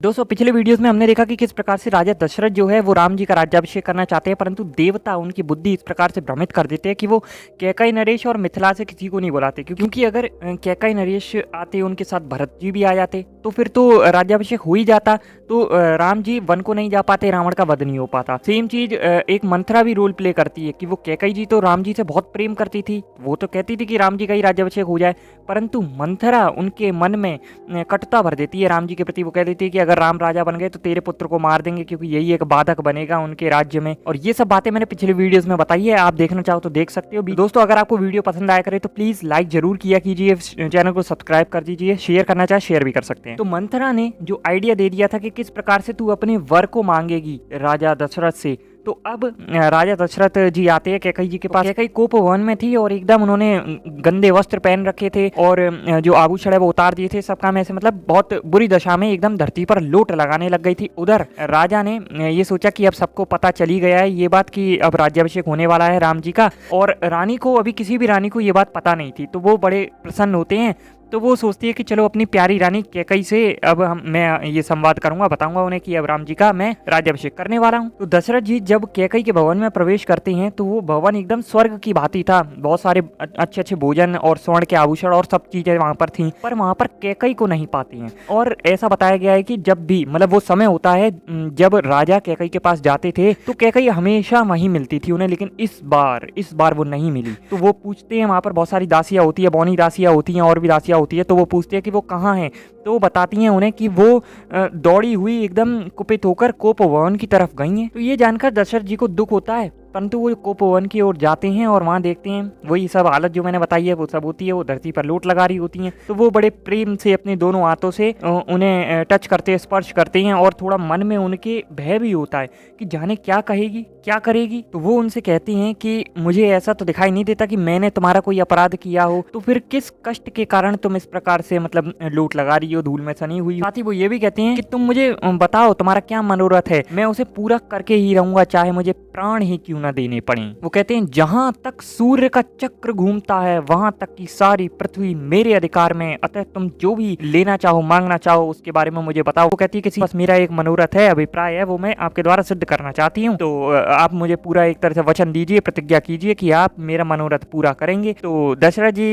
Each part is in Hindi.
दोस्तों पिछले वीडियोस में हमने देखा कि किस प्रकार से राजा दशरथ जो है वो राम जी का राज्याभिषेक करना चाहते हैं, परंतु देवता उनकी बुद्धि इस प्रकार से भ्रमित कर देते हैं कि वो कैकई नरेश और मिथिला से किसी को नहीं बुलाते, क्योंकि अगर कैकई नरेश आते उनके साथ भरत जी भी आ जाते तो फिर तो राज्याभिषेक हो ही जाता, तो राम जी वन को नहीं जा पाते, रावण का वध नहीं हो पाता। सेम चीज एक मंथरा भी रोल प्ले करती है कि वो कैकई जी तो राम जी से बहुत प्रेम करती थी, वो तो कहती थी कि राम जी का ही राज्याभिषेक हो जाए, परंतु मंथरा उनके मन में कटुता भर देती है राम जी के प्रति। वो कह देती है कि अगर राम राजा बन गए तो तेरे पुत्र को मार देंगे, क्योंकि यही एक बाधक बनेगा उनके राज्य में। और ये सब बातें मैंने पिछले वीडियोस में बताई है, आप देखना चाहो तो देख सकते हो भी। दोस्तों अगर आपको वीडियो पसंद आया करे तो प्लीज लाइक जरूर किया कीजिए, चैनल को सब्सक्राइब कर दीजिए, शेयर करना चाहे शेयर भी कर सकते हैं। तो मंथरा ने जो आइडिया दे दिया था कि किस प्रकार से तू अपने वर को मांगेगी राजा दशरथ से, तो अब राजा दशरथ जी आते हैं कैकई जी के पास। कैकई कोप वन में थी और एकदम उन्होंने गंदे वस्त्र पहन रखे थे और जो आभूषण है वो उतार दिए थे, सब काम ऐसे मतलब बहुत बुरी दशा में एकदम धरती पर लोट लगाने लग गई थी। उधर राजा ने ये सोचा कि अब सबको पता चली गया है ये बात कि अब राज्याभिषेक होने वाला है राम जी का, और रानी को अभी किसी भी रानी को ये बात पता नहीं थी, तो वो बड़े प्रसन्न होते हैं। तो वो सोचती है कि चलो अपनी प्यारी रानी कैकई से अब मैं ये संवाद करूंगा, बताऊंगा उन्हें कि अब राम जी का मैं राज्याभिषेक करने वाला हूँ। तो दशरथ जी जब कैकई के भवन में प्रवेश करते हैं तो वो भवन एकदम स्वर्ग की भांति था, बहुत सारे अच्छे अच्छे भोजन और स्वर्ण के आभूषण और सब चीजें वहां पर थी, पर वहां पर कैकई को नहीं पाते हैं। और ऐसा बताया गया है कि जब भी मतलब वो समय होता है जब राजा कैकई के पास जाते थे तो कैकई हमेशा वहीं मिलती थी उन्हें, लेकिन इस बार वो नहीं मिली। तो वो पूछते हैं, वहां पर बहुत सारी दासियां होती है, बौनी दासियां होती हैं और भी दासियां होती है, तो वो पूछते हैं कि वो कहाँ हैं, तो वो बताती हैं उन्हें कि वो दौड़ी हुई एकदम कुपित होकर कोप भवन की तरफ गई हैं। तो ये जानकर दशरथ जी को दुख होता है, परंतु वो कोप भवन की ओर जाते हैं और वहाँ देखते हैं वही सब हालत जो मैंने बताई है वो सब होती है, वो धरती पर लोट लगा रही होती हैं। तो वो बड़े प्रेम से अपने दोनों हाथों से उन्हें टच करते हैं, स्पर्श करते हैं, और थोड़ा मन में उनके भय भी होता है कि जाने क्या कहेगी क्या करेगी। तो वो उनसे कहती हैं कि मुझे ऐसा तो दिखाई नहीं देता कि मैंने तुम्हारा कोई अपराध किया हो, तो फिर किस कष्ट के कारण तुम इस प्रकार से मतलब लोट लगा रही हो, धूल में सनी हुई। साथ ही वो ये भी कहती हैं कि तुम मुझे बताओ तुम्हारा क्या मनोरथ है, मैं उसे पूरा करके ही रहूंगा, चाहे मुझे प्राण ही क्यों ना देने पड़े। वो कहते हैं जहां तक सूर्य का चक्र घूमता है वहां तक की सारी पृथ्वी मेरे अधिकार में, अतः तुम जो भी लेना चाहो मांगना चाहो उसके बारे में मुझे बताओ। वो कहती है कि बस मेरा एक मनोरथ है, अभिप्राय है, वो मैं आपके द्वारा सिद्ध करना चाहती हूँ, तो आप मुझे पूरा एक तरह से वचन दीजिए, प्रतिज्ञा कीजिए कि आप मेरा मनोरथ पूरा करेंगे। तो दशरथ जी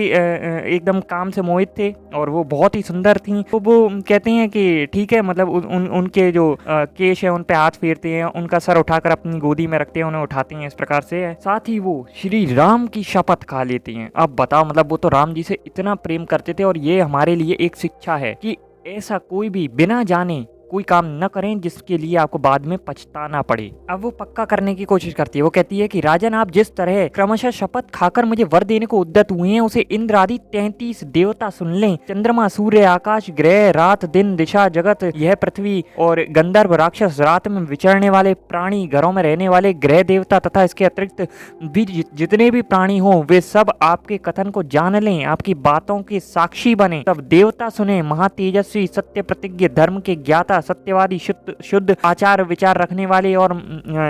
एकदम काम से मोहित थे और वो बहुत ही सुंदर थी, तो वो कहते हैं कि ठीक है, मतलब उनके जो केश है उन पे हाथ फेरते हैं, उनका सर उठाकर अपनी गोदी में रखते हैं, उन्हें उठाते हैं इस प्रकार से। साथ ही वो श्री राम की शपथ खा लेते हैं। अब बताओ, मतलब वो तो राम जी से इतना प्रेम करते थे, और ये हमारे लिए एक शिक्षा है कि ऐसा कोई भी बिना जाने कोई काम न करें जिसके लिए आपको बाद में पछताना पड़े। अब वो पक्का करने की कोशिश करती है, वो कहती है कि राजन आप जिस तरह क्रमशः शपथ खाकर मुझे वर देने को उद्यत हुए हैं उसे इंद्र आदि 33 देवता सुन लें, चंद्रमा सूर्य आकाश ग्रह रात दिन दिशा जगत यह पृथ्वी और गंधर्व राक्षस रात में विचरने वाले प्राणी घरों में रहने वाले ग्रह देवता तथा इसके अतिरिक्त भी जितने भी प्राणी हो वे सब आपके कथन को जान लें, आपकी बातों के साक्षी बने। तब देवता सुने, महातेजस्वी सत्य प्रतिज्ञ धर्म के ज्ञाता सत्यवादी शुद्ध आचार विचार रखने वाले, और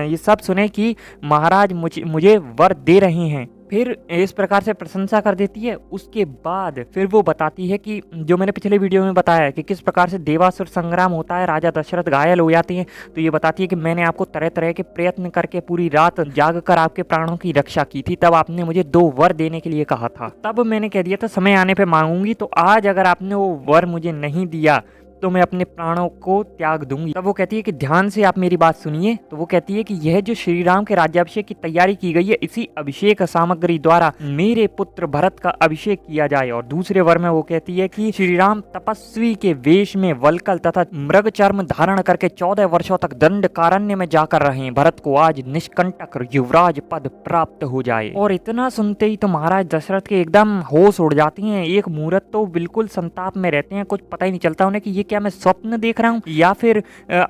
ये सब सुने कि महाराज मुझे वर दे रहे हैं। फिर इस प्रकार से प्रशंसा कर देती है। उसके बाद फिर वो बताती है कि जो मैंने पिछले वीडियो में बताया कि किस प्रकार से देवासुर संग्राम होता है, राजा दशरथ घायल हो जाते हैं, तो ये बताती है कि मैंने आपको तरह तरह के प्रयत्न करके पूरी रात जाग कर आपके प्राणों की रक्षा की थी, तब आपने मुझे 2 वर देने के लिए कहा था, तब मैंने कह दिया था समय आने पर मांगूंगी, तो आज अगर आपने वो वर मुझे नहीं दिया तो मैं अपने प्राणों को त्याग दूंगी। तब वो कहती है कि ध्यान से आप मेरी बात सुनिए। तो वो कहती है कि यह जो श्री राम के राज्याभिषेक की तैयारी की गई है, इसी अभिषेक सामग्री द्वारा मेरे पुत्र भरत का अभिषेक किया जाए। और दूसरे वर में वो कहती है कि श्री राम तपस्वी के वेश में वलकल तथा मृग चर्म धारण करके 14 वर्षों तक दंडकारण्य में जाकर रहे, भरत को आज निष्कंटक युवराज पद प्राप्त हो जाए। और इतना सुनते ही तो महाराज दशरथ के एकदम होश उड़ जाती हैं, एक मुहूर्त तो बिल्कुल संताप में रहते हैं, कुछ पता ही नहीं चलता उन्हें कि ये क्या मैं स्वप्न देख रहा हूँ या फिर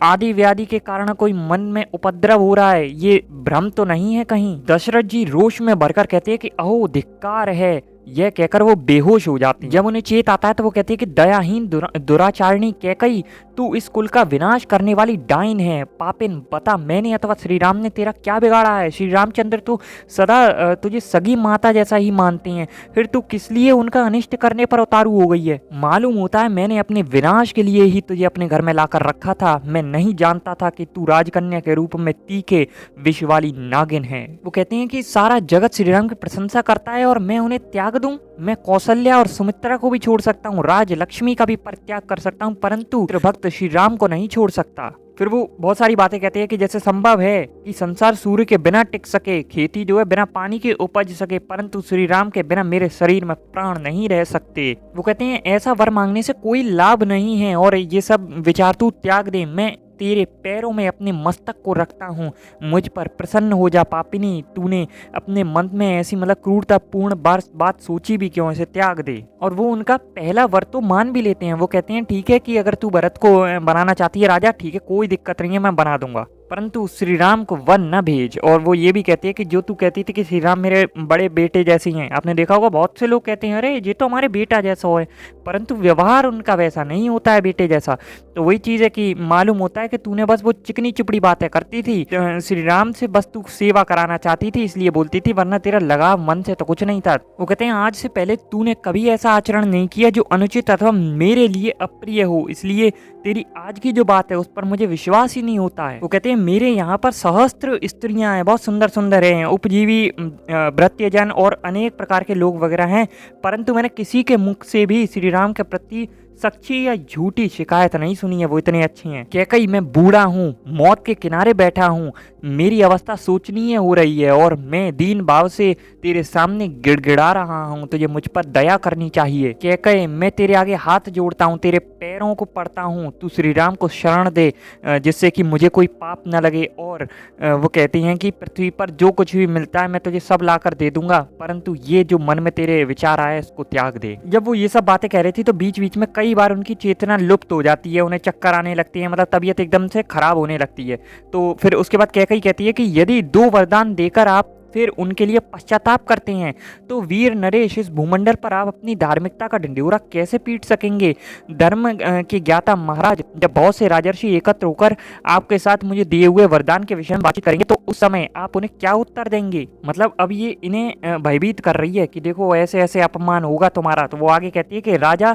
आदि व्याधि के कारण कोई मन में उपद्रव हो रहा है, ये भ्रम तो नहीं है कहीं। दशरथ जी रोष में भरकर कहते हैं कि अहो धिक्कार है, यह कहकर वो बेहोश हो जाते हैं। जब उन्हें चेत आता है तो वो कहते हैं कि दयाहीन दुराचारिणी कैकई, तू इस कुल का विनाश करने वाली डाइन है। पापिन, बता मैंने अथवा श्री राम ने तेरा क्या बिगाड़ा है? श्री रामचंद्र तो सदा तुझे सगी माता जैसा ही मानते हैं, फिर तू किस लिए उनका अनिष्ट करने पर उतारू हो गई है? मालूम होता है मैंने अपने विनाश के लिए ही तुझे अपने घर में लाकर रखा था। मैं नहीं जानता था कि तू राजकन्या के रूप में तीखे विष वाली नागिन है। वो कहते हैं कि सारा जगत श्री राम की प्रशंसा करता है और मैं उन्हें त्याग दूं? मैं कौशल्या और सुमित्रा को भी छोड़ सकता हूँ, राज लक्ष्मी का भी परित्याग कर सकता हूँ, परंतु भक्त श्री राम को नहीं छोड़ सकता। फिर वो बहुत सारी बातें कहते हैं कि जैसे संभव है कि संसार सूर्य के बिना टिक सके, खेती जो है बिना पानी के उपज सके, परंतु श्री राम के बिना मेरे शरीर में प्राण नहीं रह सकते। वो कहते हैं ऐसा वर मांगने से कोई लाभ नहीं है और ये सब विचार तू त्याग दे। मैं तेरे पैरों में अपने मस्तक को रखता हूँ, मुझ पर प्रसन्न हो जा पापिनी। तूने अपने मन में ऐसी मतलब क्रूरतापूर्ण बात सोची भी क्यों? इसे त्याग दे। और वो उनका पहला वर तो मान भी लेते हैं। वो कहते हैं ठीक है कि अगर तू भरत को बनाना चाहती है राजा, ठीक है, कोई दिक्कत नहीं है, मैं बना दूंगा, परंतु श्री राम को वन न भेज। और वो ये भी कहते हैं कि जो तू कहती थी कि श्री राम मेरे बड़े बेटे जैसे हैं, आपने देखा होगा बहुत से लोग कहते हैं अरे ये तो हमारे बेटा जैसा हो है, परंतु व्यवहार उनका वैसा नहीं होता है बेटे जैसा। तो वही चीज़ है कि मालूम होता है कि तूने बस वो चिकनी चुपड़ी बातें करती थी, श्री राम से बस तू सेवा कराना चाहती थी इसलिए बोलती थी, वरना तेरा लगाव मन से तो कुछ नहीं था। वो कहते हैं आज से पहले तूने कभी ऐसा आचरण नहीं किया जो अनुचित अथवा मेरे लिए अप्रिय हो, इसलिए तेरी आज की जो बात है उस पर मुझे विश्वास ही नहीं होता है। वो कहते हैं मेरे यहाँ पर सहस्त्र स्त्रियां हैं, बहुत सुंदर सुंदर हैं, उपजीवी भृत्यजन और अनेक प्रकार के लोग वगैरह हैं, परंतु मैंने किसी के मुख से भी श्री राम के प्रति सच्ची या झूठी शिकायत नहीं सुनी है, वो इतने अच्छे हैं। कैकई, मैं बूढ़ा हूँ, मौत के किनारे बैठा हूँ, मेरी अवस्था सोचनीय हो रही है और मैं दीन भाव से तेरे सामने गिड़गिड़ा रहा हूँ, तुझे मुझ पर दया करनी चाहिए। कैकई, मैं तेरे आगे हाथ जोड़ता हूँ, तेरे पैरों को पड़ता हूँ, तू श्री राम को शरण दे जिससे कि मुझे कोई पाप न लगे। और वो कहती हैं कि पृथ्वी पर जो कुछ भी मिलता है मैं तुझे सब ला कर दे दूंगा, परंतु ये जो मन में तेरे विचार आए इसको त्याग दे। जब वो ये सब बातें कह रही थी तो बीच बीच में कई बार उनकी चेतना लुप्त हो जाती है, उन्हें चक्कर आने लगती है, मतलब तबीयत एकदम से खराब होने लगती है। तो फिर उसके बाद कैकई कहती है कि यदि 2 वरदान देकर आप फिर उनके लिए पश्चाताप करते हैं तो वीर नरेश इस भूमंडल पर आप अपनी धार्मिकता का ढिंढोरा कैसे पीट सकेंगे? धर्म के ज्ञाता महाराज, जब बहुत से राजर्षि एकत्र होकर आपके साथ मुझे दिए हुए वरदान के विषय में बातचीत करेंगे तो उस समय आप उन्हें क्या उत्तर देंगे? मतलब अब ये इन्हें भयभीत कर रही है कि देखो ऐसे ऐसे अपमान होगा तुम्हारा। तो वो आगे कहती है कि राजा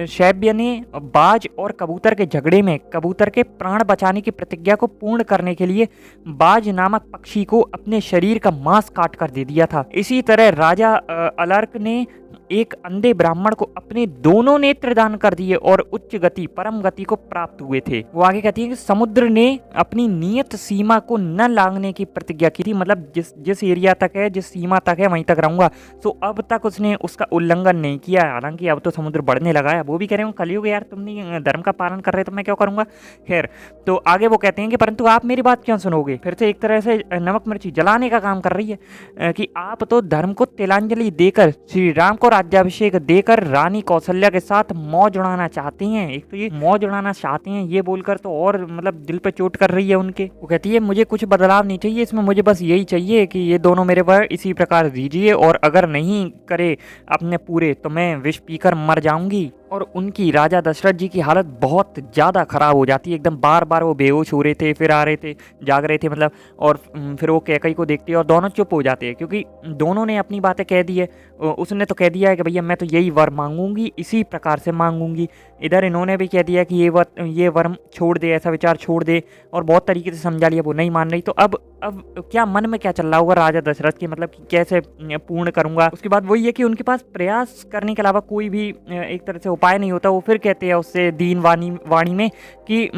शैब्य ने बाज और कबूतर के झगड़े में कबूतर के प्राण बचाने की प्रतिज्ञा को पूर्ण करने के लिए बाज नामक पक्षी को अपने शरीर का मांस काट कर दे दिया था। इसी तरह राजा अलर्क ने एक अंधे ब्राह्मण को अपने दोनों नेत्र दान कर दिए और उच्च गति परम गति को प्राप्त हुए थे। वो आगे कहती है कि समुद्र ने अपनी नियत सीमा को न लांघने की प्रतिज्ञा की थी, मतलब जिस एरिया तक है, जिस सीमा तक है वहीं तक रहूंगा। तो अब तक उसने उसका उल्लंघन नहीं किया, हालांकि अब तो समुद्र बढ़ने लगा है। वो भी कह रहे हो कलयुग यार, तुम नहीं धर्म का पालन कर रहे तो मैं क्या करूंगा। खैर, तो आगे वो कहते हैं कि परंतु आप मेरी बात क्यों सुनोगे? फिर से एक तरह से नमक मिर्ची जलाने का काम कर रही है कि आप तो धर्म को तिलांजलि देकर श्री राम को राज्याभिषेक देकर रानी कौशल्या के साथ मौज उड़ाना चाहती हैं। एक तो ये मौज उड़ाना चाहती हैं ये बोलकर तो और मतलब दिल पे चोट कर रही है उनके। वो कहती है मुझे कुछ बदलाव नहीं चाहिए इसमें, मुझे बस यही चाहिए कि ये दोनों मेरे वर इसी प्रकार दीजिए, और अगर नहीं करे अपने पूरे तो मैं विष पीकर मर जाऊंगी। और उनकी राजा दशरथ जी की हालत बहुत ज़्यादा ख़राब हो जाती है, एकदम बार बार वो बेहोश हो रहे थे, फिर आ रहे थे, जाग रहे थे मतलब। और फिर वो कैकई को देखते हैं और दोनों चुप हो जाते हैं, क्योंकि दोनों ने अपनी बातें कह दी है। उसने तो कह दिया है कि भैया मैं तो यही वर मांगूंगी, इसी प्रकार से मांगूंगी। इधर इन्होंने भी कह दिया कि ये वर छोड़ दे, ऐसा विचार छोड़ दे, और बहुत तरीके से समझा लिया, वो नहीं मान रही। तो अब क्या मन में क्या चल रहा होगा राजा दशरथ की, मतलब कि कैसे पूर्ण करूंगा। उसके बाद वही है कि उनके पास प्रयास करने के अलावा कोई भी एक तरह से उपाय नहीं होता। वो फिर कहते हैं उससे दीन वाणी में कि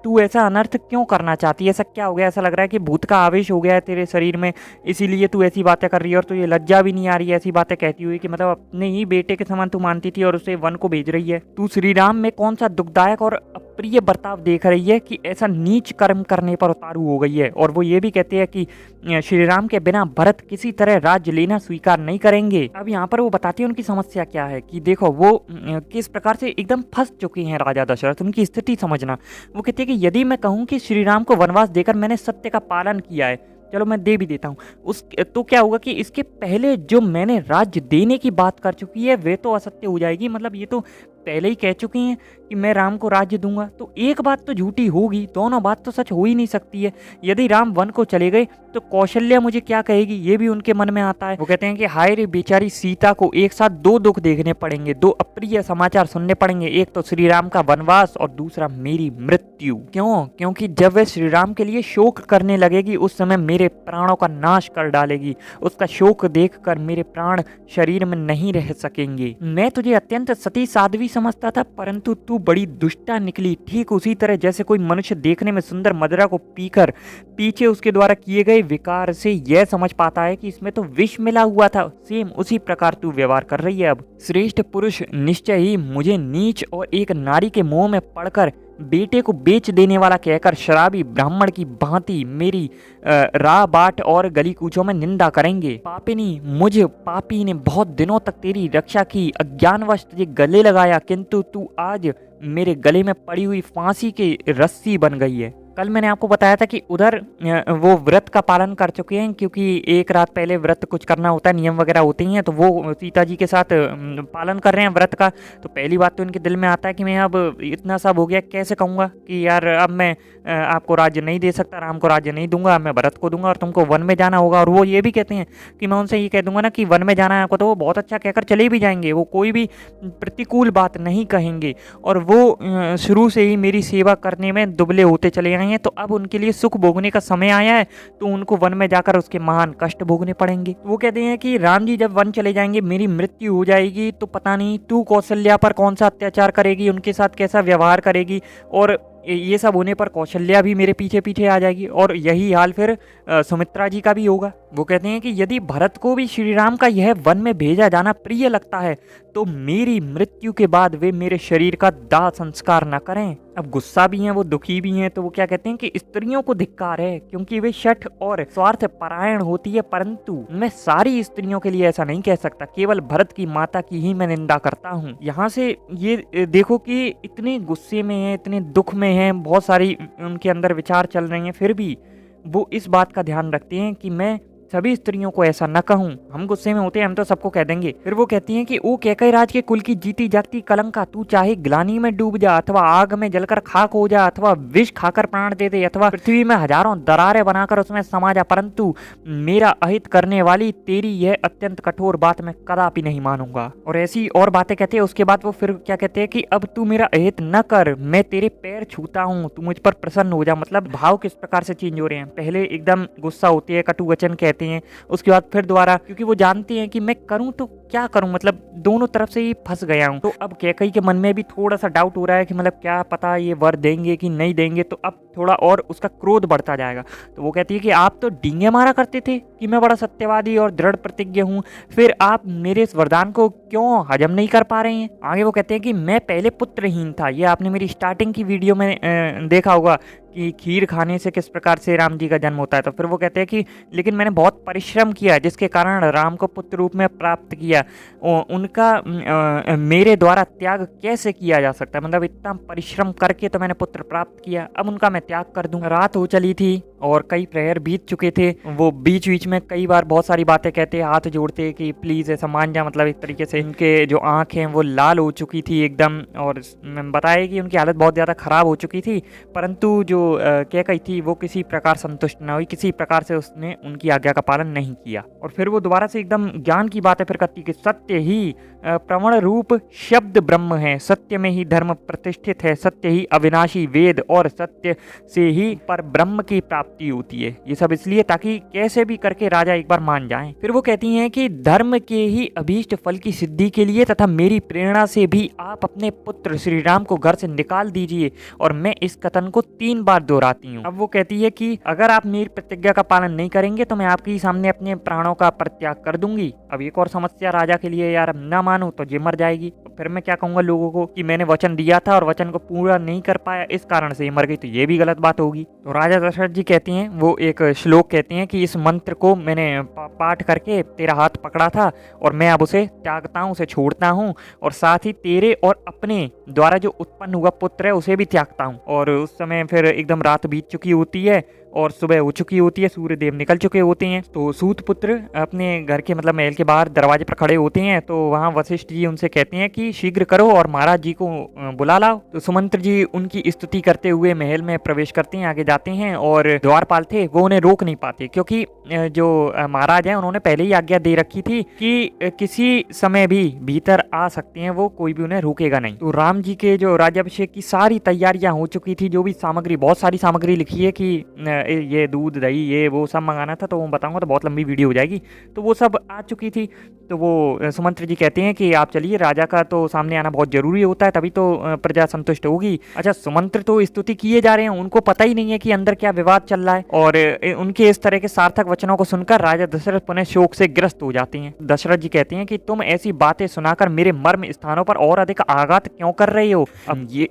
तू ऐसा अनर्थ क्यों करना चाहती है, ऐसा क्या हो गया, ऐसा लग रहा है कि भूत का आवेश हो गया है तेरे शरीर में, इसीलिए तू ऐसी बातें कर रही है। और तुझे लज्जा भी नहीं आ रही है ऐसी बातें कहती हुई, कि मतलब अपने ही बेटे के समान तू मानती थी और उसे वन को भेज रही है। तू श्री राम में कौन सा दुखदायक और अप्रिय बर्ताव देख रही है कि ऐसा नीच कर्म करने पर उतारू हो गई है। और वो ये भी कहते हैं कि श्री राम के बिना भरत किसी तरह राज्य लेना स्वीकार नहीं करेंगे। अब यहाँ पर वो बताती है उनकी समस्या क्या है, कि देखो वो किस प्रकार से एकदम फंस चुके हैं राजा दशरथ, उनकी स्थिति समझना। वो कहते हैं कि यदि मैं कहूँ कि श्री राम को वनवास देकर मैंने सत्य का पालन किया है चलो मैं दे भी देता हूँ। उस तो क्या होगा कि इसके पहले जो मैंने राज्य देने की बात कर चुकी है वे तो असत्य हो जाएगी। मतलब ये तो पहले ही कह चुकी हैं कि मैं राम को राज्य दूंगा, तो एक बात तो झूठी होगी, दोनों बात तो सच हो ही नहीं सकती है। यदि राम वन को चले गए तो कौशल्या मुझे क्या कहेगी, ये भी उनके मन में आता है। वो कहते हैं कि हाय रे बेचारी सीता को एक साथ दो दुख देखने पड़ेंगे, दो अप्रिय समाचार सुनने पड़ेंगे, एक तो श्री राम का वनवास और दूसरा मेरी मृत्यु। क्यों? क्योंकि जब वह श्री राम के लिए शोक करने लगेगी उस समय मेरे प्राणों का नाश कर डालेगी। उसका शोक देखकर मेरे प्राण शरीर में नहीं रह सकेंगे। मैं तुझे अत्यंत सती साध्वी समझता था, परंतु तू बड़ी दुष्टा निकली। ठीक उसी तरह जैसे कोई मनुष्य देखने में सुंदर मदिरा को पीकर पीछे उसके द्वारा किए गए विकार से यह समझ पाता है कि इसमें तो विष मिला हुआ था, सेम उसी प्रकार तू व्यवहार कर रही है। अब श्रेष्ठ पुरुष निश्चय ही मुझे नीच और एक नारी के मोह में पड़कर बेटे को बेच देने वाला कहकर शराबी ब्राह्मण की भांति मेरी राह बाट और गली कूचों में निंदा करेंगे। पापिनी, मुझ पापी ने बहुत दिनों तक तेरी रक्षा की, अज्ञानवश तुझे गले लगाया, किंतु तू आज मेरे गले में पड़ी हुई फांसी की रस्सी बन गई है। कल मैंने आपको बताया था कि उधर वो व्रत का पालन कर चुके हैं, क्योंकि एक रात पहले व्रत कुछ करना होता है, नियम वगैरह होते ही हैं, तो वो सीता जी के साथ पालन कर रहे हैं व्रत का। तो पहली बात तो इनके दिल में आता है कि मैं अब इतना सब हो गया, कैसे कहूँगा कि यार अब मैं आपको राज्य नहीं दे सकता, राम को राज्य नहीं दूंगा, मैं भरत को दूंगा और तुमको वन में जाना होगा। और वो ये भी कहते हैं कि मैं उनसे ये कह दूंगा ना कि वन में जाना है आपको, तो वो बहुत अच्छा कहकर चले भी जाएंगे, वो कोई भी प्रतिकूल बात नहीं कहेंगे। और वो शुरू से ही मेरी सेवा करने में दुबले होते चले आए हैं, तो अब उनके लिए सुख भोगने का समय आया है, तो उनको वन में जाकर उसके महान कष्ट भोगने पड़ेंगे। वो कहते हैं कि राम जी जब वन चले जाएंगे मेरी मृत्यु हो जाएगी, तो पता नहीं तू कौशल्या पर कौन सा अत्याचार करेगी, उनके साथ कैसा व्यवहार करेगी, और ये सब होने पर कौशल्या भी मेरे पीछे पीछे आ जाएगी, और यही हाल फिर सुमित्रा जी का भी होगा। वो कहते हैं कि यदि भरत को भी श्री राम का यह वन में भेजा जाना प्रिय लगता है तो मेरी मृत्यु के बाद वे मेरे शरीर का दाह संस्कार न करें। अब गुस्सा भी हैं, वो दुखी भी हैं, तो वो क्या कहते हैं कि स्त्रियों को धिक्कार है क्योंकि वे शठ और स्वार्थ परायण होती है, परंतु मैं सारी स्त्रियों के लिए ऐसा नहीं कह सकता, केवल भरत की माता की ही मैं निंदा करता हूँ। यहाँ से ये देखो कि इतने गुस्से में है, इतने दुख में है, बहुत सारी उनके अंदर विचार चल रहे हैं, फिर भी वो इस बात का ध्यान रखते हैं कि मैं सभी स्त्रियों को ऐसा न कहूँ। हम गुस्से में होते हैं, हम तो सबको कह देंगे। फिर वो कहती हैं कि ओ कैकई राज के कुल की जीती जागती कलंका, तू चाहे ग्लानी में डूब जा, अथवा आग में जलकर खाक हो जा, अथवा विष खाकर प्राण दे दे, अथवा पृथ्वी में हजारों दरारें बनाकर उसमें समा जा, परंतु मेरा अहित करने वाली तेरी यह अत्यंत कठोर बात मैं कदापि नहीं मानूंगा। और ऐसी और बातें कहते हैं। उसके बाद वो फिर क्या कहते हैं कि अब तू मेरा अहित न कर, मैं तेरे पैर छूता हूँ, तू मुझ पर प्रसन्न हो जा। मतलब भाव किस प्रकार से चेंज हो रहे हैं, पहले एकदम गुस्सा होती है, कटु वचन कहते हैं, उसके बाद फिर दोबारा, क्योंकि वो जानती हैं कि मैं करूं तो क्या करूं, मतलब दोनों तरफ से ही फंस गया हूं। तो अब कैकई के मन में भी थोड़ा सा डाउट हो रहा है कि मतलब क्या पता ये वर देंगे कि नहीं देंगे, तो अब थोड़ा और उसका क्रोध बढ़ता जाएगा। तो वो कहती है कि आप तो डींगे मारा करते थे कि मैं बड़ा सत्यवादी और दृढ़ प्रतिज्ञ हूँ, फिर आप मेरे इस वरदान को क्यों हजम नहीं कर पा रहे हैं। आगे वो कहते हैं कि मैं पहले पुत्रहीन था, ये आपने मेरी स्टार्टिंग की वीडियो में देखा होगा कि खीर खाने से किस प्रकार से राम जी का जन्म होता है। तो फिर वो कहते हैं कि लेकिन मैंने बहुत परिश्रम किया जिसके कारण राम को पुत्र रूप में प्राप्त किया, उनका मेरे द्वारा त्याग कैसे किया जा सकता है, मतलब इतना परिश्रम करके तो मैंने पुत्र प्राप्त किया, अब उनका मैं त्याग कर दूं। रात हो चली थी और कई प्रहर बीत चुके थे। वो बीच बीच में कई बार बहुत सारी बातें कहते, हाथ जोड़ते कि प्लीज ऐसा मान जा, मतलब एक तरीके से इनके जो आंखें हैं वो लाल हो चुकी थी एकदम, और बताया कि उनकी हालत बहुत ज़्यादा खराब हो चुकी थी, परंतु जो कैकई थी वो किसी प्रकार संतुष्ट न हुई, किसी प्रकार से उसने उनकी आज्ञा का पालन नहीं किया। और फिर वो दोबारा से एकदम ज्ञान की बातें फिर करती कि सत्य ही प्रमाण रूप शब्द ब्रह्म है, सत्य में ही धर्म प्रतिष्ठित है, सत्य ही अविनाशी वेद और सत्य से ही पर ब्रह्म की प्राप्ति होती है। ये सब इसलिए ताकि कैसे भी करके राजा एक बार मान जाएं। फिर वो कहती हैं कि धर्म के ही अभीष्ट फल की सिद्धि के लिए तथा मेरी प्रेरणा से भी आप अपने पुत्र श्री राम को घर से निकाल दीजिए। और मैं इस कथन को 3 बार दोहराती हूँ। अब वो कहती है कि अगर आप मेरी प्रतिज्ञा का पालन नहीं करेंगे तो मैं आपके सामने अपने प्राणों का परित्याग कर दूंगी। अब एक और समस्या राजा के लिए, यार ना मानूं तो ये मर जाएगी, तो फिर मैं क्या कहूंगा लोगों को कि मैंने वचन दिया था और वचन को पूरा नहीं कर पाया, इस कारण से ये मर गई, तो ये भी गलत बात होगी। तो राजा दशरथ जी कहती हैं, वो एक श्लोक कहती हैं कि इस मंत्र को मैंने पाठ करके तेरा हाथ पकड़ा था और मैं अब उसे त्यागता हूँ, उसे छोड़ता हूँ और साथ ही तेरे और अपने द्वारा जो उत्पन्न हुआ पुत्र है उसे भी त्यागता हूँ। और उस समय फिर एकदम रात बीत चुकी होती है और सुबह हो चुकी होती है, सूर्य देव निकल चुके होते हैं। तो सूत पुत्र अपने घर के मतलब महल के बाहर दरवाजे पर खड़े होते हैं। तो वहाँ वशिष्ठ जी उनसे कहते हैं कि शीघ्र करो और महाराज जी को बुला लाओ। तो सुमंत्र जी उनकी स्तुति करते हुए महल में प्रवेश करते हैं, आगे जाते हैं और द्वारपाल थे वो उन्हें रोक नहीं पाते, क्योंकि जो महाराज हैं उन्होंने पहले ही आज्ञा दे रखी थी कि किसी समय भी भीतर आ सकते हैं, वो कोई भी उन्हें रोकेगा नहीं। तो राम जी के जो राज्याभिषेक की सारी तैयारियां हो चुकी थी, जो भी सामग्री, बहुत सारी सामग्री लिखी है कि ये दूध दही ये वो सब मंगाना था, तो वो बताऊंगा तो बहुत लंबी वीडियो हो जाएगी। तो वो सब आ चुकी थी। तो वो सुमंत्र जी कहते हैं कि आप चलिए, राजा का तो सामने आना बहुत जरूरी होता है, तभी तो प्रजा संतुष्ट होगी। अच्छा, सुमंत्र तो स्तुति किए जा रहे हैं, उनको पता ही नहीं है कि अंदर क्या विवाद चल रहा है। और उनके इस तरह के सार्थक वचनों को सुनकर राजा दशरथ पुनः शोक से ग्रस्त हो जाते हैं। दशरथ जी कहते हैं कि तुम ऐसी बातें सुनाकर मेरे मर्म स्थानों पर और अधिक आघात क्यों कर रहे हो। अब ये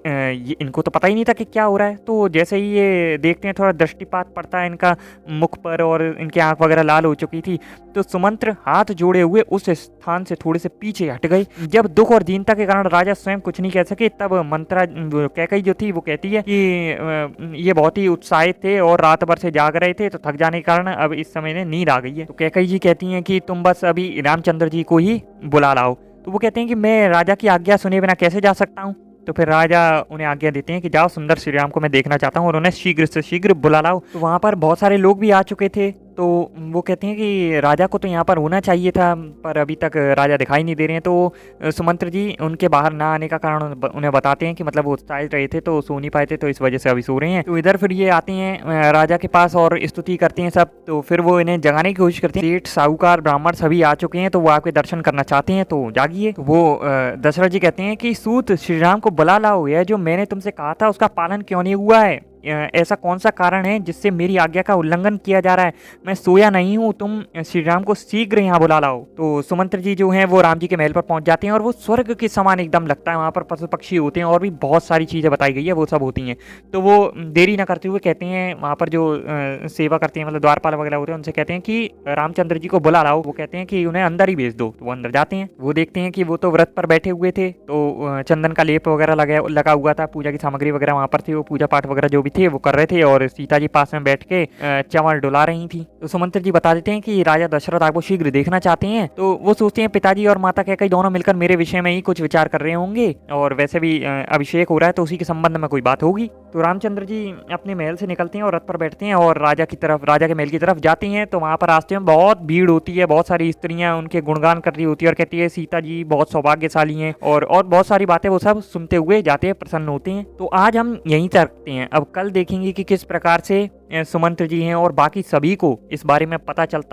इनको तो पता ही नहीं था कि क्या हो रहा है। तो जैसे ही ये देखते हैं, थोड़ा दृष्टिपात पड़ता है इनका मुख पर और इनकी आंख वगैरह लाल हो चुकी थी। तो सुमंत्र हाथ जोड़े हुए उस स्थान से थोड़े से पीछे हट गए। जब दुख और दीनता के कारण राजा स्वयं कुछ नहीं कह सके, तब मंत्रा कैकई जो थी वो कहती है कि ये बहुत ही उत्साहित थे और रात भर से जाग रहे थे, तो थक जाने के कारण अब इस समय ने नींद आ गई है। तो कैकई जी कहती हैं कि तुम बस अभी रामचंद्र जी को ही बुला लाओ। तो वो कहते हैं कि मैं राजा की आज्ञा सुने बिना कैसे जा सकता हूँ। तो फिर राजा उन्हें आज्ञा देते हैं कि जाओ, सुंदर श्री राम को मैं देखना चाहता हूँ और उन्हें शीघ्र से शीघ्र बुला लाओ। तो वहाँ पर बहुत सारे लोग भी आ चुके थे। तो वो कहते हैं कि राजा को तो यहाँ पर होना चाहिए था, पर अभी तक राजा दिखाई नहीं दे रहे हैं। तो सुमंत्र जी उनके बाहर ना आने का कारण उन्हें बताते हैं कि मतलब वो उत्साहित रहे थे तो सो नहीं पाए थे, तो इस वजह से अभी सो रहे हैं। तो इधर फिर ये आते हैं राजा के पास और स्तुति करते हैं सब। तो फिर वो इन्हें जगाने की कोशिश करते हैं। सेठ, साहूकार, ब्राह्मण सभी आ चुके हैं, तो वो आपके दर्शन करना चाहते हैं, तो जागिए। वो दशरथ जी कहते हैं कि सूत श्री राम को बुला लाओ, यह जो मैंने तुमसे कहा था उसका पालन क्यों नहीं हुआ है। ऐसा कौन सा कारण है जिससे मेरी आज्ञा का उल्लंघन किया जा रहा है। मैं सोया नहीं हूँ, तुम श्री राम को शीघ्र यहाँ बुला लाओ। तो सुमंत्र जी जो हैं वो राम जी के महल पर पहुंच जाते हैं और वो स्वर्ग के समान एकदम लगता है। वहाँ पर पशु पक्षी होते हैं और भी बहुत सारी चीज़ें बताई गई है, वो सब होती हैं। तो वो देरी ना करते हुए कहते हैं, वहाँ पर जो सेवा करते हैं मतलब द्वारपाल वगैरह होते हैं, उनसे कहते हैं कि रामचंद्र जी को बुला लाओ। वो कहते हैं कि उन्हें अंदर ही भेज दो। तो वो अंदर जाते हैं। वो देखते हैं कि वो तो व्रत पर बैठे हुए थे, तो चंदन का लेप वगैरह लगा हुआ था, पूजा की सामग्री वगैरह वहाँ पर थी, वो पूजा पाठ वगैरह जो भी थे वो कर रहे थे और सीता जी पास में बैठ के चंवर डुला रही थी। तो सुमंत्र जी बता देते हैं कि राजा दशरथ आपको शीघ्र देखना चाहते हैं। तो वो सोचते हैं पिताजी और माता कैकई दोनों मिलकर मेरे विषय में ही कुछ विचार कर रहे होंगे और वैसे भी अभिषेक हो रहा है तो उसी के संबंध में कोई बात होगी। तो रामचंद्र जी अपने महल से निकलते हैं और रथ पर बैठते हैं और राजा के महल की तरफ जाते हैं। तो वहाँ पर रास्ते में बहुत भीड़ होती है, बहुत सारी स्त्रियां उनके गुणगान कर रही होती है और कहती है सीता जी बहुत सौभाग्यशाली हैं और बहुत सारी बातें वो सब सुनते हुए जाते हैं, प्रसन्न होते हैं। तो आज हम यहीं तक रखते हैं। अब कल देखेंगे कि किस प्रकार से सुमंत्र जी हैं और बाकी सभी को इस बारे में पता चलता